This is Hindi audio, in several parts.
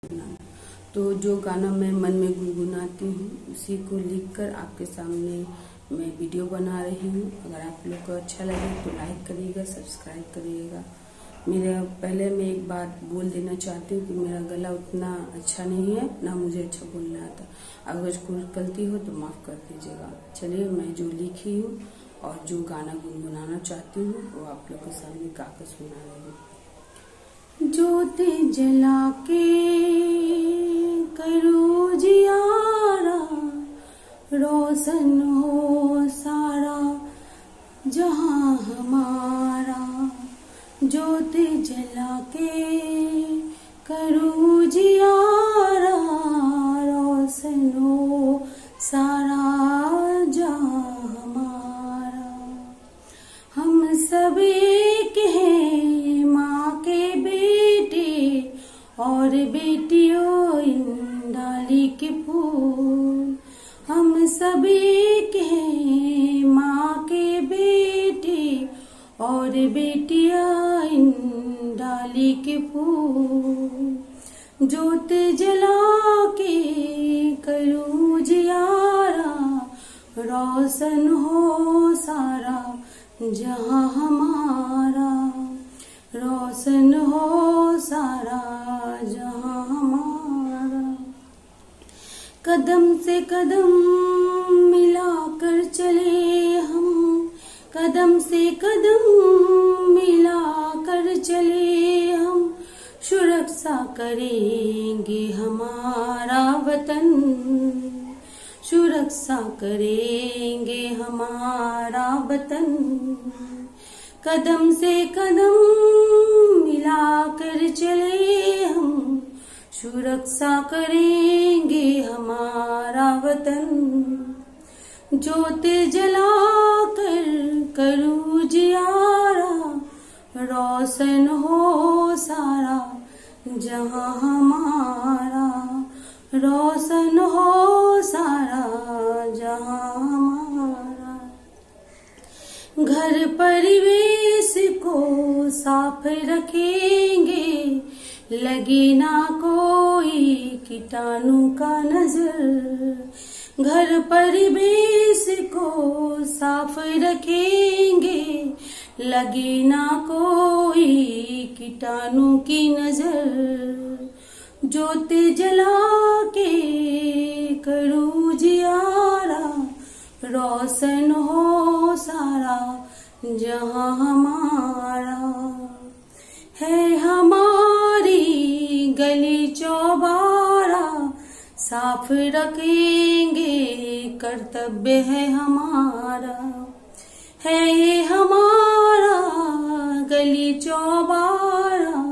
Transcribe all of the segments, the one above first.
गुनगुनाना। तो जो गाना मैं मन में गुनगुनाती हूँ उसी को लिखकर आपके सामने मैं वीडियो बना रही हूँ। अगर आप लोग को अच्छा लगे तो लाइक करिएगा, सब्सक्राइब करिएगा। पहले मैं एक बात बोल देना चाहती हूँ कि मेरा गला उतना अच्छा नहीं है, ना मुझे अच्छा बोलना आता। अगर कोई गलती हो तो माफ़ कर दीजिएगा। चलिए, मैं जो लिखी हूँ और जो गाना गुनगुनाना चाहती हूँ वो आप लोग के सामने गाकर सुना रही हूँ। ज्योति जला के करो जियारा, रोशन हो सारा जहां हमारा। ज्योति जला के करो जियारा, रोशन हो सारा जहां हमारा। हम सब एक हैं माँ के बेटे और बेटियों इन डाली के फूल। हम सब एक हैं माँ के बेटे और बेटियां इन डाली के फूल। ज्योत जला के करूं जियारा, रोशन हो सारा जहां हमारा। रोशन हो सारा जहां हमारा। कदम से कदम मिलाकर चले हम, कदम से कदम मिलाकर चले हम। सुरक्षा करेंगे हमारा वतन, सुरक्षा करेंगे हमारा वतन। कदम से कदम मिलाकर चले हम, सुरक्षा करेंगे हमारा वतन। ज्योति जलाकर करूं जियारा, रोशन हो सारा जहां हमारा। रोशन हो सारा जहां हमारा। घर परिवेश को साफ रखेंगे, लगे ना कोई कीटाणु का नजर। घर परिवेश को साफ रखेंगे, लगे ना कोई कीटाणु की नजर। ज्योति जला के करूं जियारा, रोशन हो सारा जहां हमारा। है हमारी गली चौबारा, साफ रखेंगे कर्तव्य है हमारा। है ये हमारा गली चौबारा,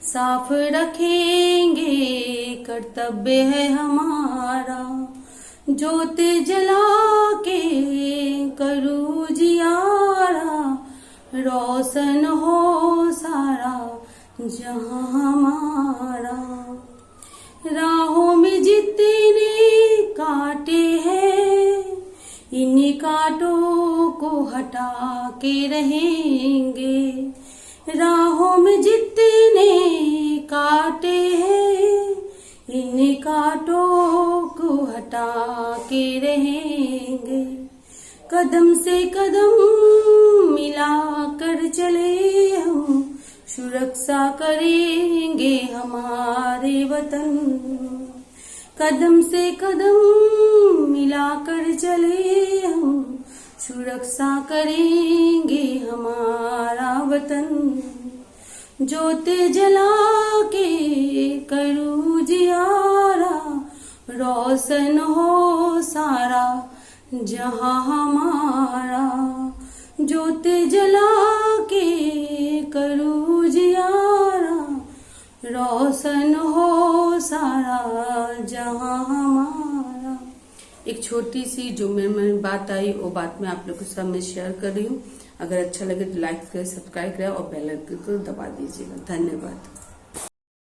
साफ रखेंगे कर्तव्य है हमारा। ज्योति जला के करूं जियारा, रोशन हो सारा जहां हमारा। राहों में जितने कांटे हैं, इन्हीं कांटों को हटा के रहेंगे। राहों में जितने कांटे हैं, इन कांटों को हटा के रहेंगे। कदम से कदम मिलाकर चले हम, सुरक्षा करेंगे हमारे वतन। कदम से कदम मिलाकर चले हम, सुरक्षा करेंगे हमारा वतन। ज्योति जला के करूं जियारा, रोशन हो सारा जहां हमारा। ज्योति जला के करूं जियारा, रोशन हो सारा जहां हमारा। एक छोटी सी जो मेरे मन में बात आई वो बात मैं आप लोग के सामने शेयर कर रही हूँ। अगर अच्छा लगे तो लाइक करें, सब्सक्राइब करें और बेल आइकन को दबा दीजिएगा। धन्यवाद।